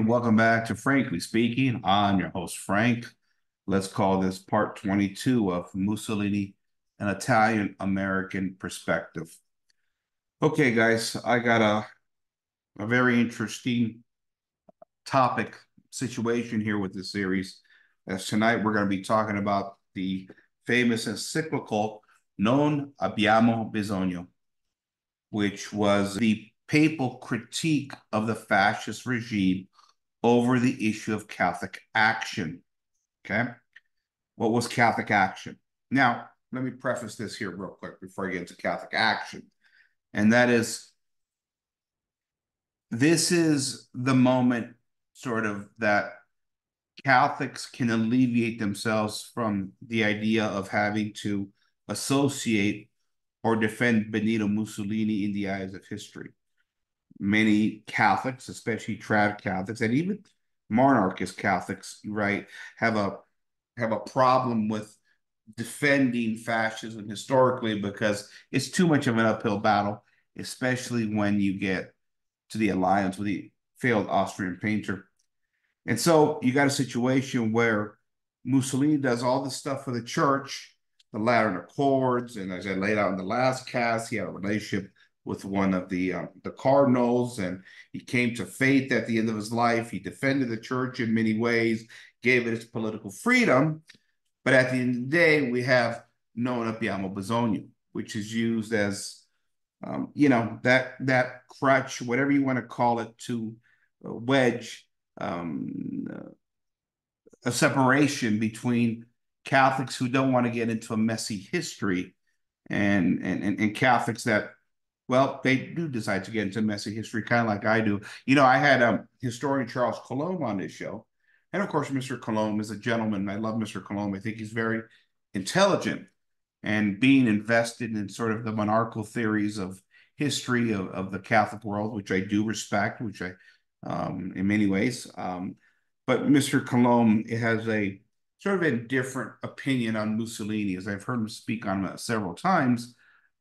and welcome back to Frankly Speaking. I'm your host, Frank. Let's call this part 22 of Mussolini, an Italian-American perspective. Okay, guys, I got a very interesting topic situation here with this series. As tonight, we're going to be talking about the famous encyclical Non Abbiamo Bisogno, which was the papal critique of the fascist regime over the issue of Catholic action. Okay. What was Catholic action? Now, let me preface this here real quick before I get into Catholic action. And that is, this is the moment sort of that Catholics can alleviate themselves from the idea of having to associate or defend Benito Mussolini in the eyes of history. Many Catholics, especially trad Catholics, and even monarchist Catholics, right, have a problem with defending fascism historically because it's too much of an uphill battle, especially when you get to the alliance with the failed Austrian painter. And so you got a situation where Mussolini does all this stuff for the church, the Lateran Accords, and as I laid out in the last cast, he had a relationship with one of the cardinals, and he came to faith at the end of his life. He defended the church in many ways, gave it its political freedom, but at the end of the day, we have Non Abbiamo Bisogno, which is used as that crutch, whatever you want to call it, to wedge a separation between Catholics who don't want to get into a messy history and Catholics that, well, they do decide to get into messy history, kind of like I do. You know, I had historian Charles Colomb on this show. And of course, Mr. Colomb is a gentleman. I love Mr. Colomb. I think he's very intelligent and being invested in sort of the monarchical theories of history of the Catholic world, which I do respect, which I, in many ways. But Mr. Colomb has a sort of a different opinion on Mussolini, as I've heard him speak on several times.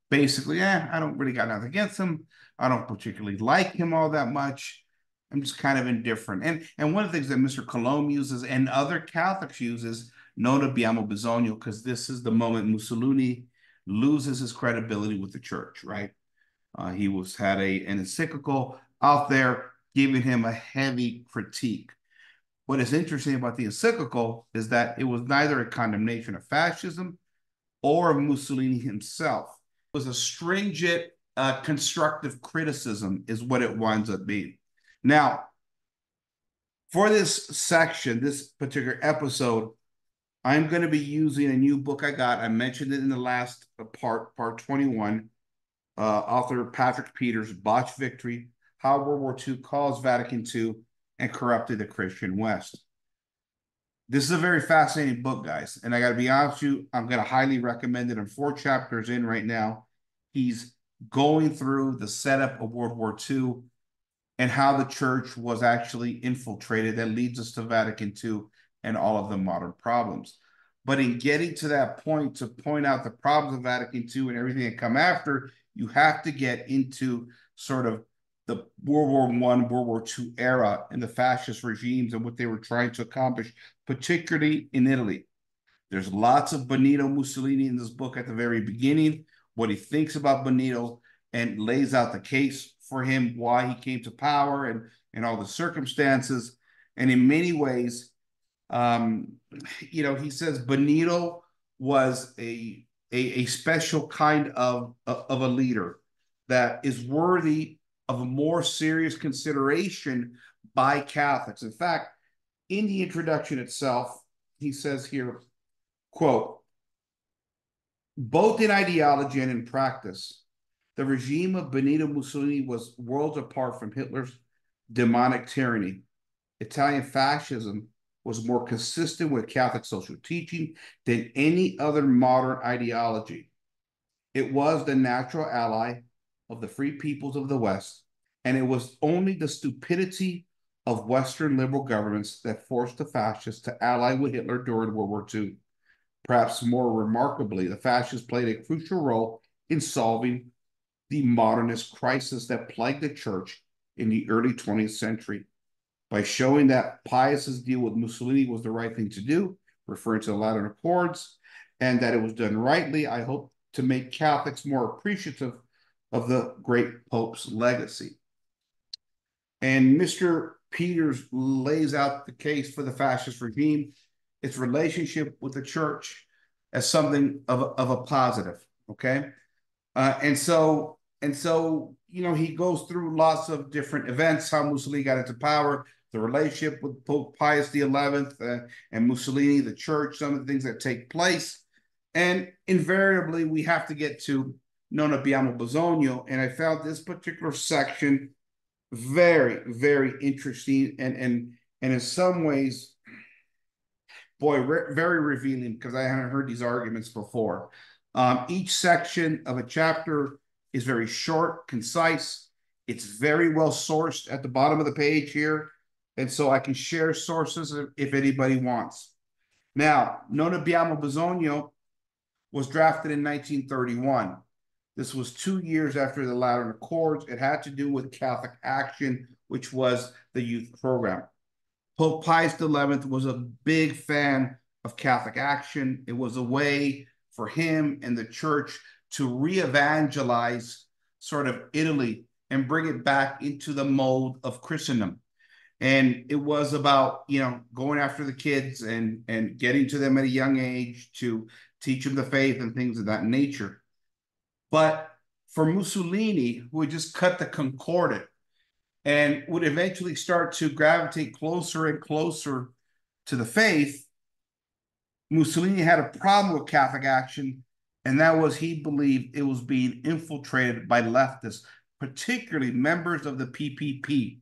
Basically, I don't really got nothing against him. I don't particularly like him all that much. I'm just kind of indifferent. And one of the things that Mr. Colomb uses and other Catholics use is non abbiamo bisogno, because this is the moment Mussolini loses his credibility with the church, right? He had an encyclical out there giving him a heavy critique. What is interesting about the encyclical is that it was neither a condemnation of fascism or of Mussolini himself. It was a stringent, constructive criticism is what it winds up being. Now, for this section, this particular episode, I'm going to be using a new book I got. I mentioned it in the last part 21. Author Patrick Peters, Botched History, How World War II Caused Vatican II and Corrupted the Christian West. This is a very fascinating book, guys. And I got to be honest with you, I'm going to highly recommend it. I'm 4 chapters in right now. He's going through the setup of World War II and how the church was actually infiltrated that leads us to Vatican II and all of the modern problems. But in getting to that point, to point out the problems of Vatican II and everything that come after, you have to get into sort of the World War I, World War II era and the fascist regimes and what they were trying to accomplish, particularly in Italy. There's lots of Benito Mussolini in this book at the very beginning, what he thinks about Benito, and lays out the case for him, why he came to power and all the circumstances. And in many ways, he says Benito was a special kind of a leader that is worthy of a more serious consideration by Catholics. In fact, in the introduction itself, he says here, quote, both in ideology and in practice, the regime of Benito Mussolini was worlds apart from Hitler's demonic tyranny. Italian fascism was more consistent with Catholic social teaching than any other modern ideology. It was the natural ally of the free peoples of the West, and it was only the stupidity of Western liberal governments that forced the fascists to ally with Hitler during World War II. Perhaps more remarkably, the fascists played a crucial role in solving the modernist crisis that plagued the church in the early 20th century. by showing that Pius's deal with Mussolini was the right thing to do, referring to the Lateran Accords, and that it was done rightly. I hope to make Catholics more appreciative of the great Pope's legacy. And Mr. Peters lays out the case for the fascist regime, its relationship with the church as something of a positive, okay? And so, he goes through lots of different events, how Mussolini got into power, the relationship with Pope Pius XI and Mussolini, the church, some of the things that take place. And invariably, we have to get to Non Abbiamo Bisogno. And I found this particular section very, very interesting and in some ways, boy, very revealing, because I haven't heard these arguments before. Each section of a chapter is very short, concise. It's very well sourced at the bottom of the page here. And so I can share sources if anybody wants. Now, Non Abbiamo Bisogno was drafted in 1931. This was 2 years after the Lateran Accords. It had to do with Catholic Action, which was the youth program. Pope Pius XI was a big fan of Catholic Action. It was a way for him and the church to re-evangelize sort of Italy and bring it back into the mold of Christendom. And it was about, going after the kids and getting to them at a young age to teach them the faith and things of that nature. But for Mussolini, who had just cut the Concordat and would eventually start to gravitate closer and closer to the faith, Mussolini had a problem with Catholic Action, and that was he believed it was being infiltrated by leftists, particularly members of the PPP.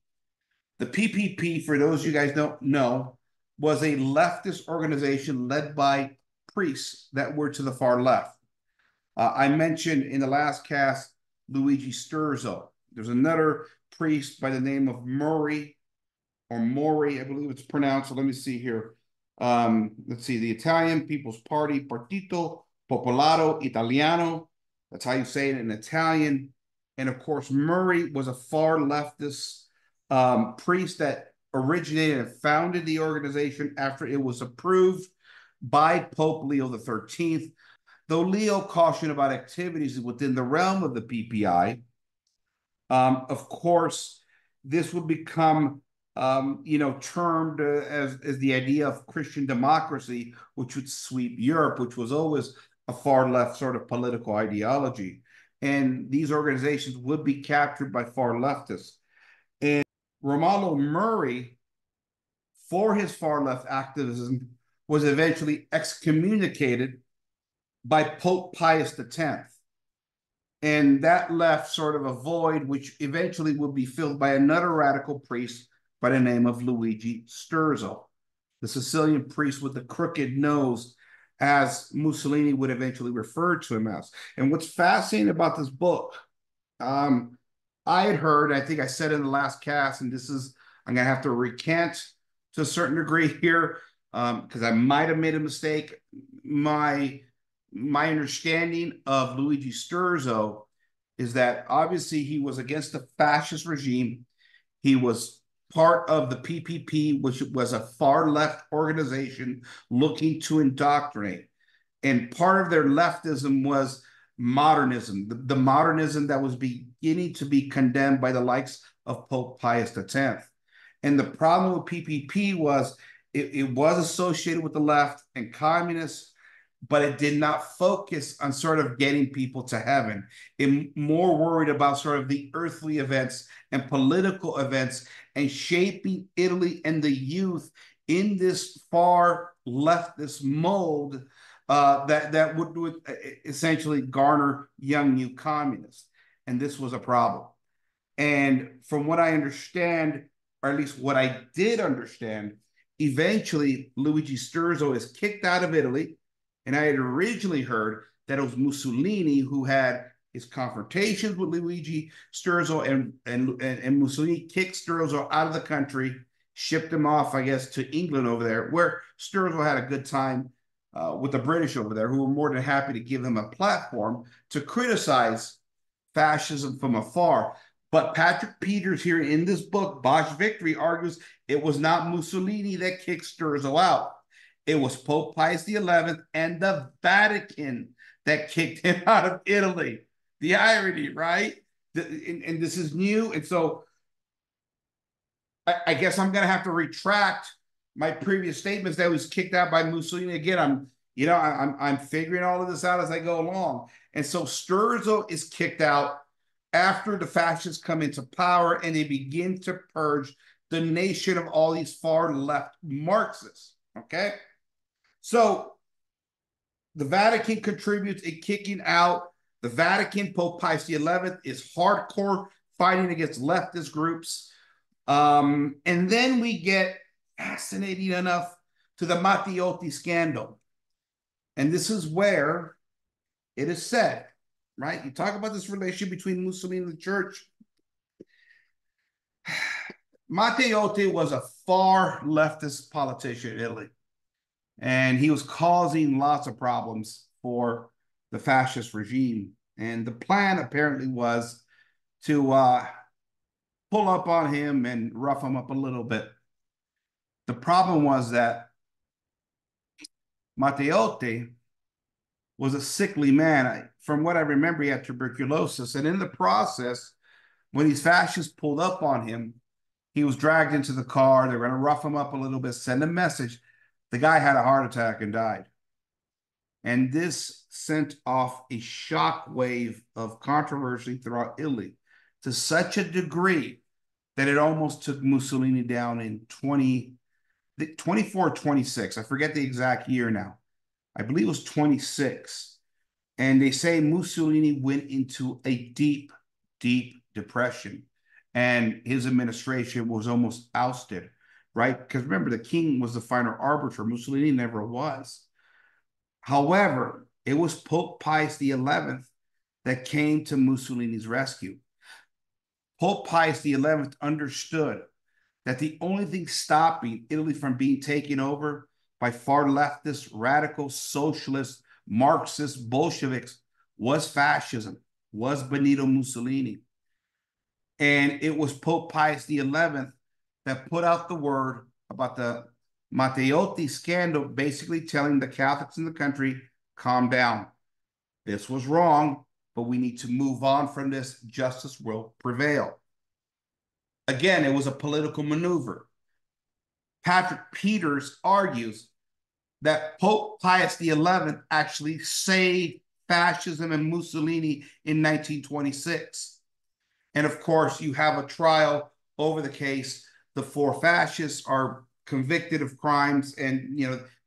The PPP, for those of you guys don't know, was a leftist organization led by priests that were to the far left. I mentioned in the last cast Luigi Sturzo. There's another priest by the name of Murray, or Mori, I believe it's pronounced. So let me see here. Let's see, the Italian People's Party, Partito Popolare Italiano. That's how you say it in Italian. And of course, Murray was a far leftist priest that originated and founded the organization after it was approved by Pope Leo XIII. Though Leo cautioned about activities within the realm of the PPI, of course, this would become, termed as the idea of Christian democracy, which would sweep Europe, which was always a far left sort of political ideology. And these organizations would be captured by far leftists. And Romano Murray, for his far left activism, was eventually excommunicated by Pope Pius X. And that left sort of a void, which eventually would be filled by another radical priest by the name of Luigi Sturzo, the Sicilian priest with the crooked nose, as Mussolini would eventually refer to him as. And what's fascinating about this book, I had heard, I think I said in the last cast, and I'm going to have to recant to a certain degree here, because I might have made a mistake. My understanding of Luigi Sturzo is that obviously he was against the fascist regime. He was part of the PPP, which was a far left organization looking to indoctrinate. And part of their leftism was modernism, the modernism that was beginning to be condemned by the likes of Pope Pius X. And the problem with PPP was it was associated with the left and communists, but it did not focus on sort of getting people to heaven. It more worried about sort of the earthly events and political events and shaping Italy and the youth in this far leftist mold that would essentially garner young new communists. And this was a problem. And from what I understand, or at least what I did understand, eventually Luigi Sturzo is kicked out of Italy. And I had originally heard that it was Mussolini who had his confrontations with Luigi Sturzo, and Mussolini kicked Sturzo out of the country, shipped him off, I guess, to England over there, where Sturzo had a good time with the British over there, who were more than happy to give him a platform to criticize fascism from afar. But Patrick Peters here in this book, Botched Victory, argues it was not Mussolini that kicked Sturzo out. It was Pope Pius XI and the Vatican that kicked him out of Italy. The irony, right? And this is new. And so I guess I'm going to have to retract my previous statements that was kicked out by Mussolini. Again, I'm figuring all of this out as I go along. And so Sturzo is kicked out after the fascists come into power and they begin to purge the nation of all these far left Marxists. Okay. So the Vatican contributes in kicking out. The Vatican, Pope Pius XI, is hardcore fighting against leftist groups. And then we get, fascinating enough, to the Matteotti scandal. And this is where it is said, right? You talk about this relationship between Mussolini and the church. Matteotti was a far leftist politician in Italy, and he was causing lots of problems for the fascist regime. And the plan apparently was to pull up on him and rough him up a little bit. The problem was that Matteotti was a sickly man. From what I remember, he had tuberculosis. And in the process, when these fascists pulled up on him, he was dragged into the car. They were going to rough him up a little bit, send a message. The guy had a heart attack and died. And this sent off a shock wave of controversy throughout Italy to such a degree that it almost took Mussolini down in 24, 26. I forget the exact year now. I believe it was 26. And they say Mussolini went into a deep, deep depression. And his administration was almost ousted, right? Because remember, the king was the final arbiter. Mussolini never was. However, it was Pope Pius XI that came to Mussolini's rescue. Pope Pius XI understood that the only thing stopping Italy from being taken over by far leftist, radical, socialist, Marxist, Bolsheviks was fascism, was Benito Mussolini. And it was Pope Pius XI that put out the word about the Matteotti scandal, basically telling the Catholics in the country, calm down. This was wrong, but we need to move on from this. Justice will prevail. Again, it was a political maneuver. Patrick Peters argues that Pope Pius XI actually saved fascism and Mussolini in 1926. And of course, you have a trial over the case. The four fascists are convicted of crimes, and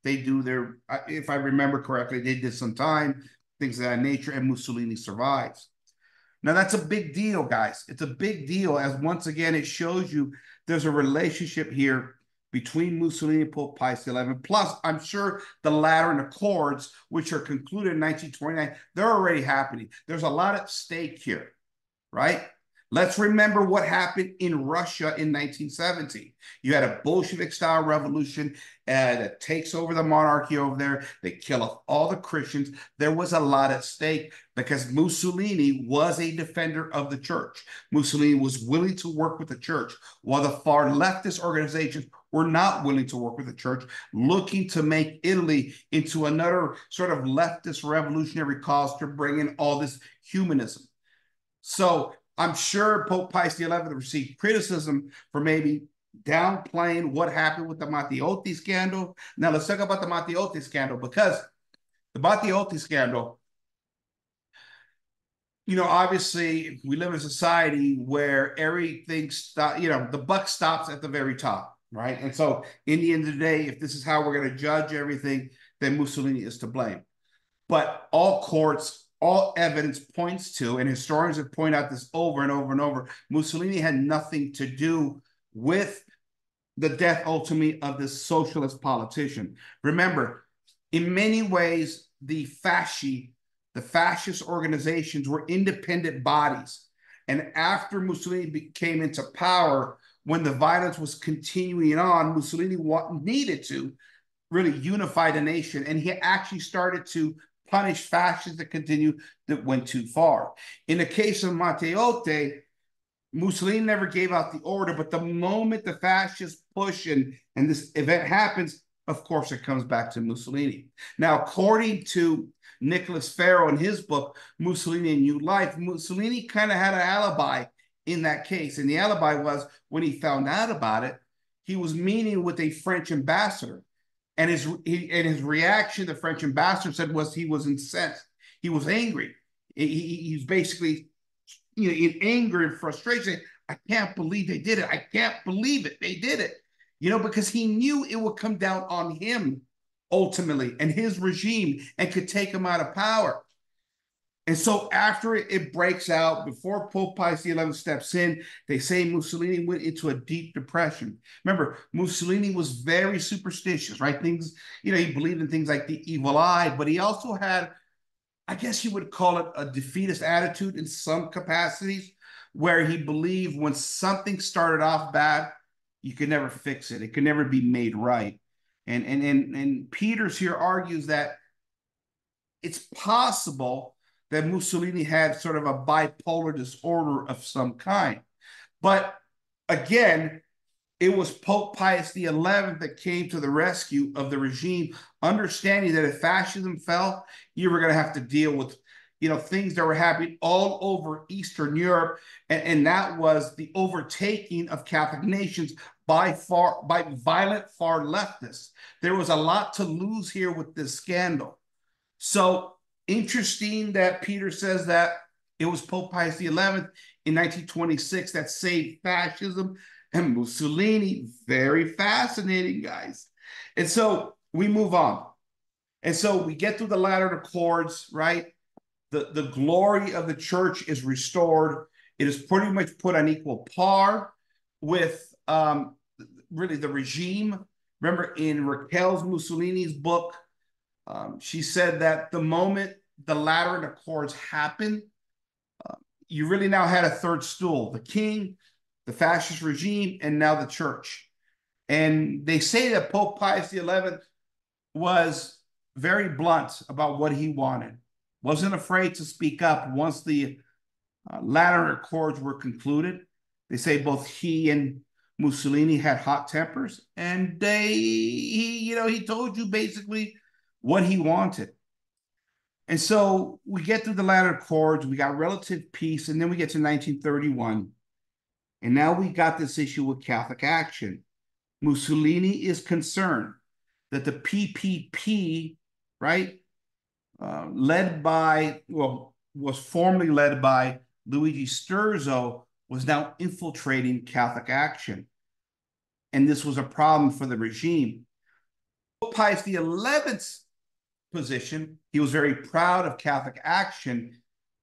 they do their, if I remember correctly, they did some time, things of that nature, and Mussolini survives. Now, that's a big deal, guys. It's a big deal, as once again, it shows you there's a relationship here between Mussolini and Pope Pius XI. Plus, I'm sure the Lateran Accords, which are concluded in 1929, they're already happening. There's a lot at stake here, right? Let's remember what happened in Russia in 1917. You had a Bolshevik-style revolution that takes over the monarchy over there. They kill off all the Christians. There was a lot at stake because Mussolini was a defender of the church. Mussolini was willing to work with the church, while the far leftist organizations were not willing to work with the church, looking to make Italy into another sort of leftist revolutionary cause to bring in all this humanism. So I'm sure Pope Pius XI received criticism for maybe downplaying what happened with the Matteotti scandal. Now, let's talk about the Matteotti scandal, because the Matteotti scandal, obviously we live in a society where everything the buck stops at the very top, right? And so in the end of the day, if this is how we're going to judge everything, then Mussolini is to blame. But all courts, all evidence points to, and historians have pointed out this over and over and over, Mussolini had nothing to do with the death ultimately of this socialist politician. Remember, in many ways, the fascist organizations were independent bodies. And after Mussolini came into power, when the violence was continuing on, Mussolini needed to really unify the nation. And he actually started to punish fascists that went too far. In the case of Matteotti, Mussolini never gave out the order, but the moment the fascists push and this event happens, of course, it comes back to Mussolini. Now, according to Nicholas Farrow in his book, Mussolini and New Life, Mussolini kind of had an alibi in that case. And the alibi was when he found out about it, he was meeting with a French ambassador. And his reaction, the French ambassador said, was he was incensed. He was angry. He's basically, in anger and frustration. I can't believe they did it. I can't believe it. They did it. Because he knew it would come down on him ultimately and his regime and could take him out of power. And so after it breaks out, before Pope Pius XI steps in, they say Mussolini went into a deep depression. Remember, Mussolini was very superstitious, right? Things, he believed in things like the evil eye, but he also had, I guess you would call it, a defeatist attitude in some capacities, where he believed when something started off bad, you could never fix it. It could never be made right. And Peters here argues that it's possible that Mussolini had sort of a bipolar disorder of some kind. But again, it was Pope Pius XI that came to the rescue of the regime, understanding that if fascism fell, you were going to have to deal with, things that were happening all over Eastern Europe, and that was the overtaking of Catholic nations by violent far leftists. There was a lot to lose here with this scandal. So interesting that Peter says that it was Pope Pius XI in 1926 that saved fascism and Mussolini. Very fascinating, guys. And so we move on. And so we get through the Lateran Accords, right? The glory of the church is restored. It is pretty much put on equal par with really the regime. Remember in Raquel's Mussolini's book, she said that the moment the Lateran Accords happened, you really now had a third stool, the king, the fascist regime, and now the church. And they say that Pope Pius XI was very blunt about what he wanted, wasn't afraid to speak up once the Lateran Accords were concluded. They say both he and Mussolini had hot tempers, and he told you basically what he wanted. And so we get through the Lateran Accords, we got relative peace, and then we get to 1931. And now we got this issue with Catholic action. Mussolini is concerned that the PPP, right, was formerly led by Luigi Sturzo, was now infiltrating Catholic action. And this was a problem for the regime. Pope Pius XI's position, he was very proud of Catholic action.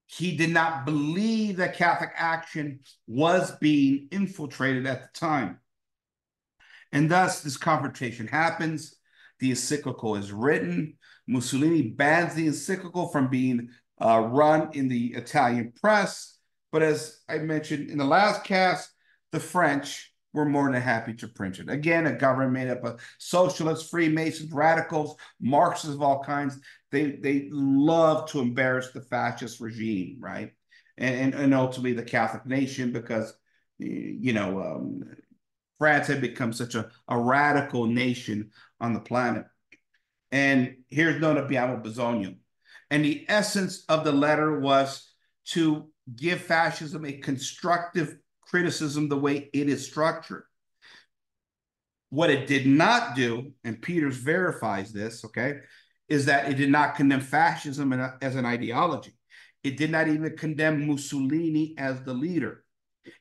He did not believe that Catholic action was being infiltrated at the time. And thus, this confrontation happens. The encyclical is written. Mussolini bans the encyclical from being run in the Italian press. But as I mentioned in the last cast, the French were more than happy to print it. Again, a government made up of socialists, Freemasons, radicals, Marxists of all kinds. They love to embarrass the fascist regime, right? And ultimately the Catholic nation, because, France had become such a radical nation on the planet. And here's Nona Abbiamo Bisogno. And the essence of the letter was to give fascism a constructive criticism the way it is structured. What it did not do, and Peters verifies this, okay, is that it did not condemn fascism as an ideology. It did not even condemn Mussolini as the leader.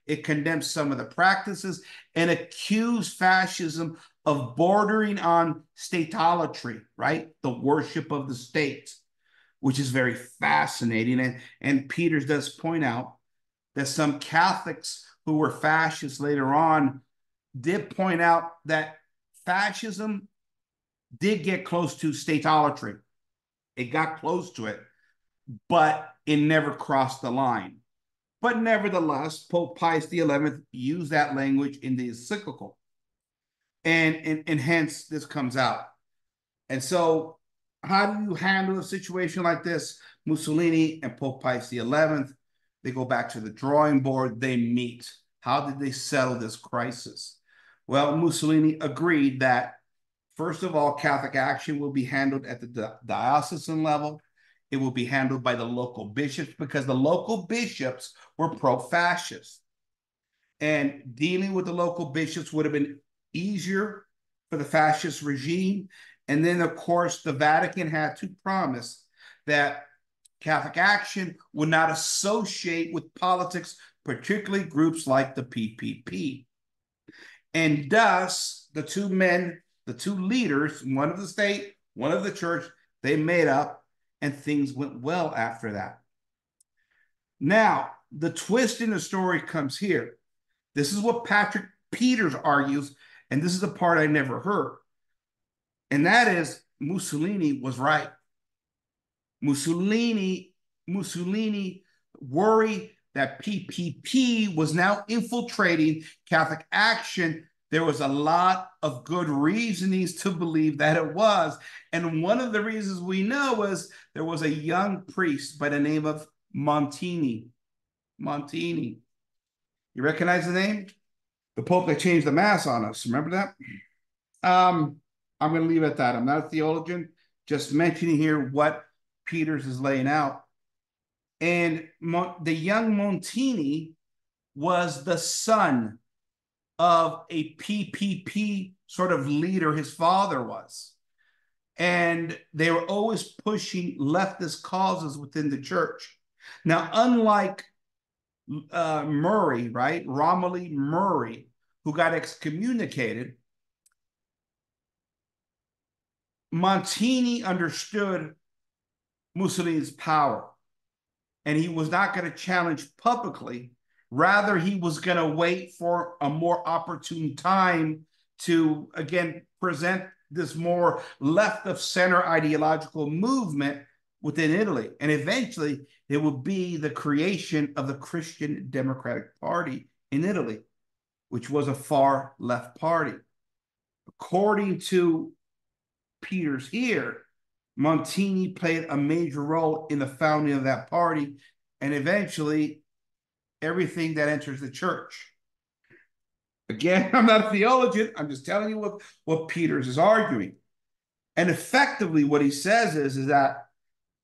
It condemned some of the practices and accused fascism of bordering on statolatry, right? The worship of the state, which is very fascinating. And Peters does point out that some Catholics who were fascists later on did point out that fascism did get close to statolatry. It got close to it, but it never crossed the line. But nevertheless, Pope Pius XI used that language in the encyclical. And hence this comes out. And so how do you handle a situation like this? Mussolini and Pope Pius XI, they go back to the drawing board, they meet. How did they settle this crisis? Well, Mussolini agreed that, first of all, Catholic action will be handled at the diocesan level. It will be handled by the local bishops because the local bishops were pro-fascist. And dealing with the local bishops would have been easier for the fascist regime. And then, of course, the Vatican had to promise that Catholic action would not associate with politics, particularly groups like the PPP. And thus, the two men, the two leaders, one of the state, one of the church, they made up, and things went well after that. Now, the twist in the story comes here. This is what Patrick Peters argues, and this is the part I never heard. And that is Mussolini was right. Mussolini worried that PPP was now infiltrating Catholic action. There was a lot of good reasonings to believe that it was. And one of the reasons we know was there was a young priest by the name of Montini. Montini. You recognize the name? The Pope that changed the Mass on us. Remember that? I'm going to leave it at that. I'm not a theologian, just mentioning here what Peters is laying out. And the young Montini was the son of a PPP sort of leader. His father was. And they were always pushing leftist causes within the church. Now, unlike Murray, right? Romilly Murray, who got excommunicated, Montini understood Mussolini's power, and he was not going to challenge publicly. Rather, he was going to wait for a more opportune time to, again, present this more left of center ideological movement within Italy. And eventually, it would be the creation of the Christian Democratic Party in Italy, which was a far left party. According to Peters here, Montini played a major role in the founding of that party and eventually everything that enters the church. Again, I'm not a theologian. I'm just telling you what Peters is arguing. And effectively what he says is that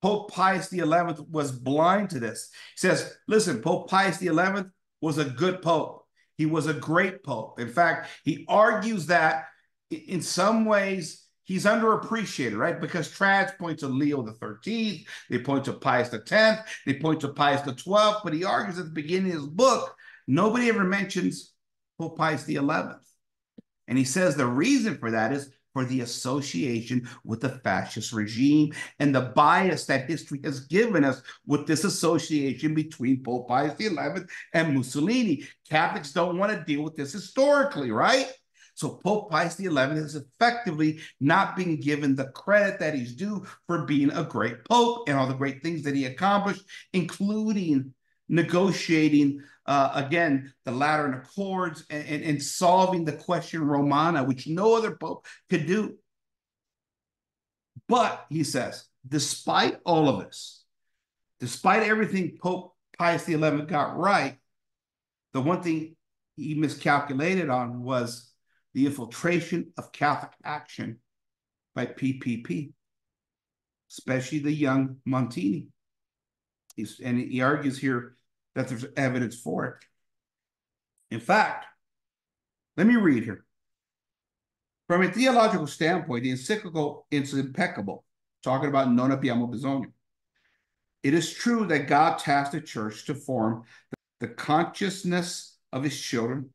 Pope Pius XI was blind to this. He says, listen, Pope Pius XI was a good pope. He was a great pope. In fact, he argues that in some ways he's underappreciated, right? Because trads point to Leo the 13th, they point to Pius the 10th, they point to Pius the 12th, but he argues at the beginning of his book, nobody ever mentions Pope Pius the 11th. And he says the reason for that is for the association with the fascist regime and the bias that history has given us with this association between Pope Pius XI and Mussolini. Catholics don't want to deal with this historically, right? So Pope Pius XI is effectively not being given the credit that he's due for being a great pope and all the great things that he accomplished, including negotiating, again, the Lateran Accords and solving the question Romana, which no other pope could do. But, he says, despite all of this, despite everything Pope Pius XI got right, the one thing he miscalculated on was the infiltration of Catholic action by PPP, especially the young Montini. And he argues here that there's evidence for it. In fact, let me read here. From a theological standpoint, the encyclical is impeccable, talking about non abbiamo bisogno. It is true that God tasked the church to form the consciousness of his children,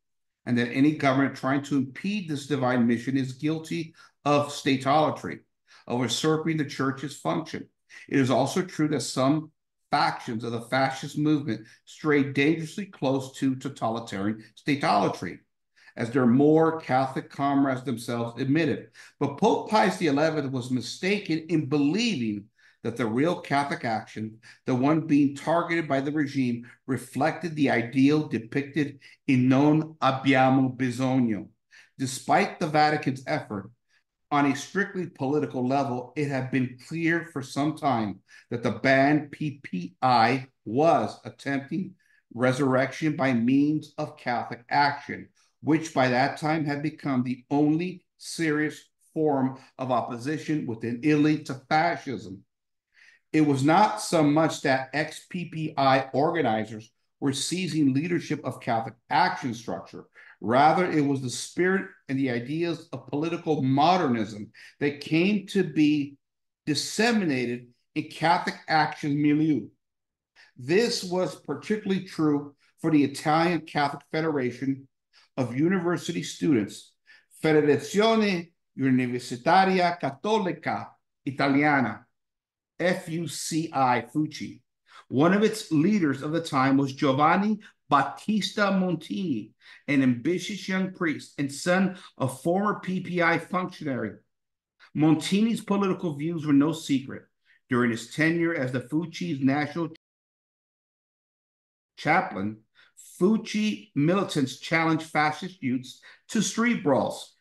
and that any government trying to impede this divine mission is guilty of statolatry, of usurping the church's function. It is also true that some factions of the fascist movement stray dangerously close to totalitarian statolatry, as their more Catholic comrades themselves admitted. But Pope Pius XI was mistaken in believing that the real Catholic action, the one being targeted by the regime, reflected the ideal depicted in Non Abbiamo Bisogno. Despite the Vatican's effort, on a strictly political level, it had been clear for some time that the banned PPI was attempting resurrection by means of Catholic action, which by that time had become the only serious form of opposition within Italy to fascism. It was not so much that ex-PPI organizers were seizing leadership of Catholic action structure. Rather, it was the spirit and the ideas of political modernism that came to be disseminated in Catholic action milieu. This was particularly true for the Italian Catholic Federation of University Students, Federazione Universitaria Cattolica Italiana, FUCI. One of its leaders of the time was Giovanni Battista Montini, an ambitious young priest and son of former PPI functionary. Montini's political views were no secret. During his tenure as the FUCI's national chaplain, FUCI militants challenged fascist youths to street brawls,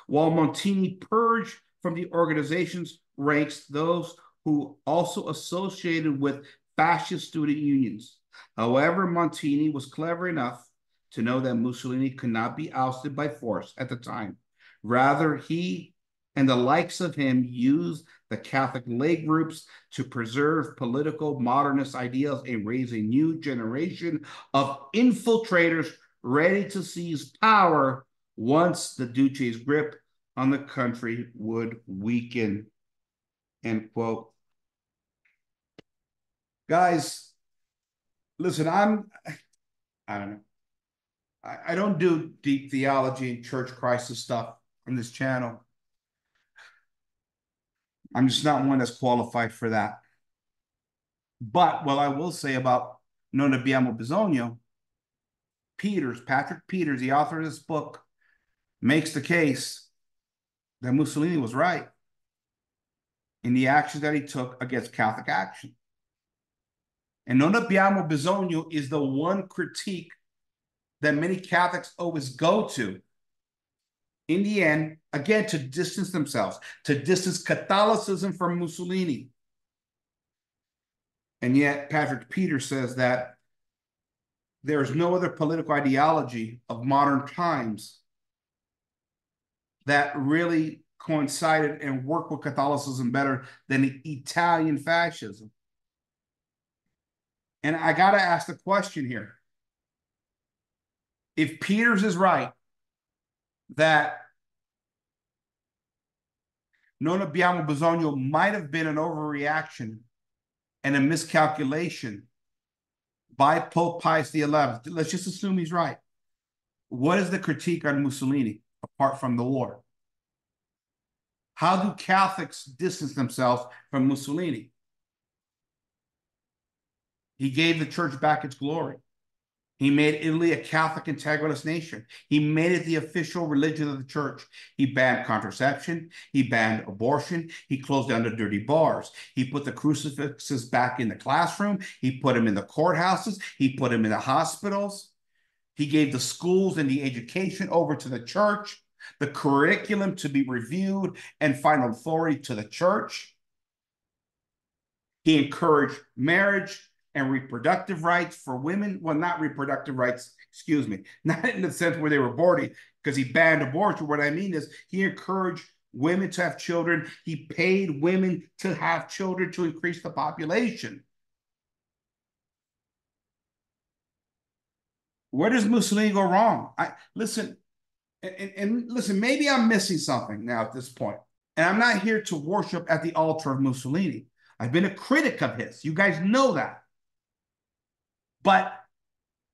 while Montini purged from the organization's ranks those who also associated with fascist student unions. However, Montini was clever enough to know that Mussolini could not be ousted by force at the time. Rather, he and the likes of him used the Catholic lay groups to preserve political modernist ideals and raise a new generation of infiltrators ready to seize power once the Duce's grip on the country would weaken. End quote. Guys, listen, I don't know. I don't do deep theology and church crisis stuff on this channel. I'm just not one that's qualified for that. But what I will say about Non Abbiamo Bisogno, Patrick Peters, the author of this book, makes the case that Mussolini was right in the actions that he took against Catholic action. And Non Abbiamo Bisogno is the one critique that many Catholics always go to. In the end, again, to distance themselves, to distance Catholicism from Mussolini. And yet, Patrick Peters says that there is no other political ideology of modern times that really coincided and worked with Catholicism better than Italian fascism. And I got to ask the question here. If Peters is right that Non Abbiamo Bisogno might have been an overreaction and a miscalculation by Pope Pius XI, let's just assume he's right. What is the critique on Mussolini apart from the war? How do Catholics distance themselves from Mussolini? He gave the church back its glory. He made Italy a Catholic integralist nation. He made it the official religion of the church. He banned contraception. He banned abortion. He closed down the dirty bars. He put the crucifixes back in the classroom. He put them in the courthouses. He put them in the hospitals. He gave the schools and the education over to the church, the curriculum to be reviewed and final authority to the church. He encouraged marriage and reproductive rights for women. Well, not reproductive rights, excuse me, not in the sense where they were aborting, because he banned abortion. What I mean is he encouraged women to have children. He paid women to have children to increase the population. Where does Mussolini go wrong? Listen, listen, maybe I'm missing something now at this point. And I'm not here to worship at the altar of Mussolini. I've been a critic of his. You guys know that. But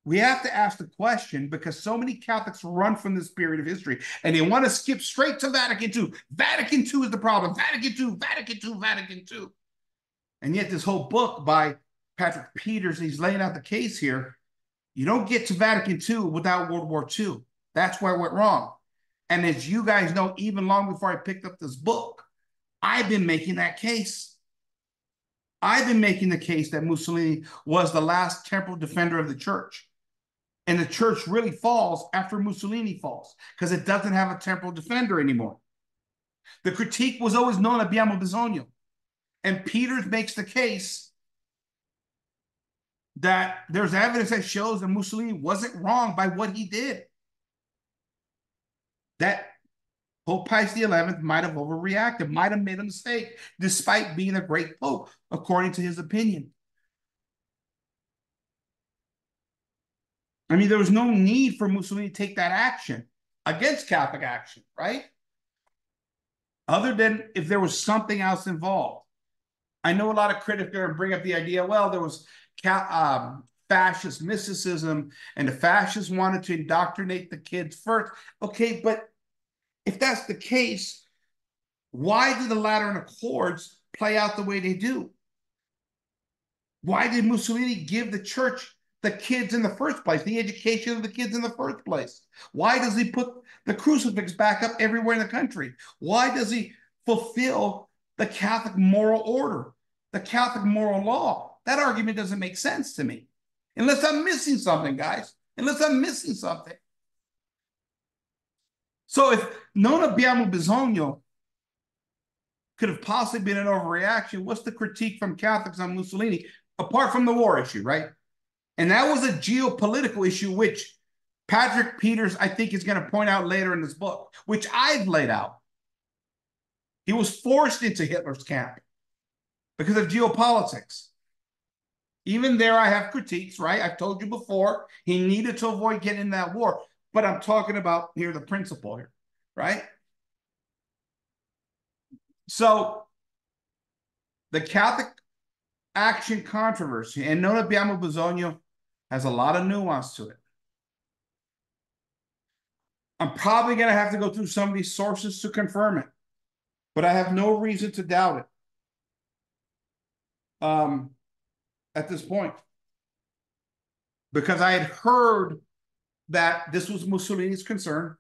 we have to ask the question, because so many Catholics run from this period of history and they want to skip straight to Vatican II. Vatican II is the problem. Vatican II, Vatican II, Vatican II. And yet this whole book by Patrick Peters, he's laying out the case here. You don't get to Vatican II without World War II. That's where it went wrong. And as you guys know, even long before I picked up this book, I've been making that case. I've been making the case that Mussolini was the last temporal defender of the church. And the church really falls after Mussolini falls, because it doesn't have a temporal defender anymore. The critique was always Non Abbiamo Bisogno. And Peters makes the case that there's evidence that shows that Mussolini wasn't wrong by what he did. That Pope Pius XI might have overreacted, might have made a mistake, despite being a great pope, according to his opinion. I mean, there was no need for Mussolini to take that action against Catholic action, right? Other than if there was something else involved. I know a lot of critics are going to bring up the idea, well, there was fascist mysticism, and the fascists wanted to indoctrinate the kids first. Okay, but if that's the case, why did the Lateran Accords play out the way they do? Why did Mussolini give the church the kids in the first place, the education of the kids in the first place? Why does he put the crucifix back up everywhere in the country? Why does he fulfill the Catholic moral order, the Catholic moral law? That argument doesn't make sense to me. Unless I'm missing something, guys. Unless I'm missing something. So if non abbiamo bisogno could have possibly been an overreaction, what's the critique from Catholics on Mussolini, apart from the war issue, right? And that was a geopolitical issue, which Patrick Peters, I think, is going to point out later in this book, which I've laid out. He was forced into Hitler's camp because of geopolitics. Even there, I have critiques, right? I've told you before, he needed to avoid getting in that war. But I'm talking about here the principle here, right? So the Catholic action controversy, and non abbiamo bisogno, has a lot of nuance to it. I'm probably going to have to go through some of these sources to confirm it, but I have no reason to doubt it at this point, because I had heard that this was Mussolini's concern.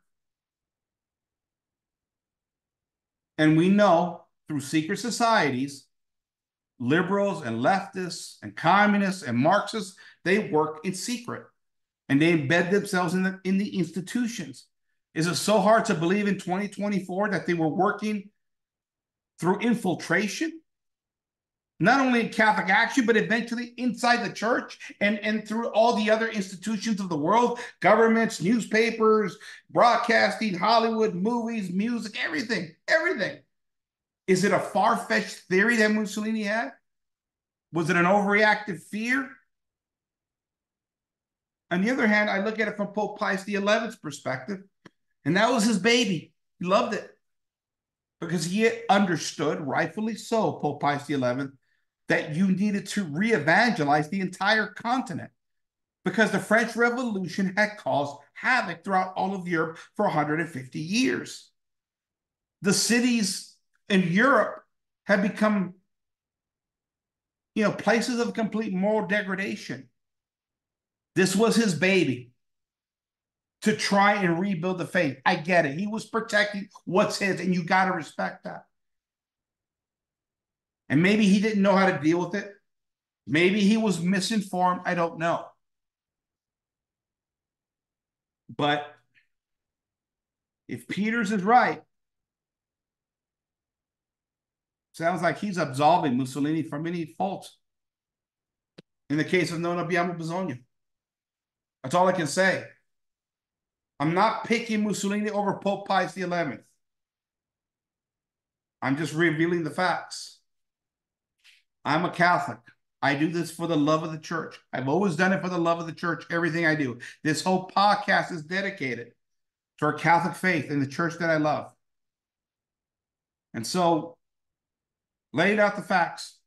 And we know through secret societies, liberals and leftists and communists and Marxists, they work in secret and they embed themselves in the institutions. Is it so hard to believe in 2024 that they were working through infiltration? Not only in Catholic action, but eventually inside the church and through all the other institutions of the world, governments, newspapers, broadcasting, Hollywood, movies, music, everything, everything. Is it a far-fetched theory that Mussolini had? Was it an overreactive fear? On the other hand, I look at it from Pope Pius XI's perspective, and that was his baby. He loved it because he understood, rightfully so, Pope Pius XI, that you needed to re-evangelize the entire continent because the French Revolution had caused havoc throughout all of Europe for 150 years. The cities in Europe had become, places of complete moral degradation. This was his baby to try and rebuild the faith. I get it. He was protecting what's his, and you got to respect that. And maybe he didn't know how to deal with it. Maybe he was misinformed. I don't know. But if Peters is right, sounds like he's absolving Mussolini from any faults. In the case of non abbiamo bisogno. That's all I can say. I'm not picking Mussolini over Pope Pius XI. I'm just revealing the facts. I'm a Catholic. I do this for the love of the church. I've always done it for the love of the church, everything I do. This whole podcast is dedicated to our Catholic faith and the church that I love. And so, laying out the facts,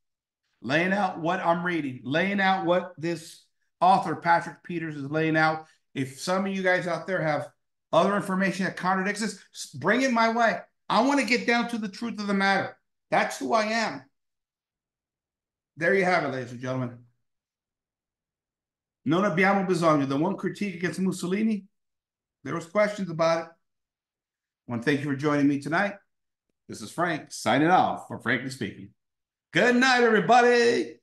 laying out what I'm reading, laying out what this author, Patrick Peters, is laying out. If some of you guys out there have other information that contradicts this, bring it my way. I want to get down to the truth of the matter. That's who I am. There you have it, ladies and gentlemen. Non abbiamo bisogno. The one critique against Mussolini, there was questions about it. I want to thank you for joining me tonight. This is Frank, signing off for Frankly Speaking. Good night, everybody.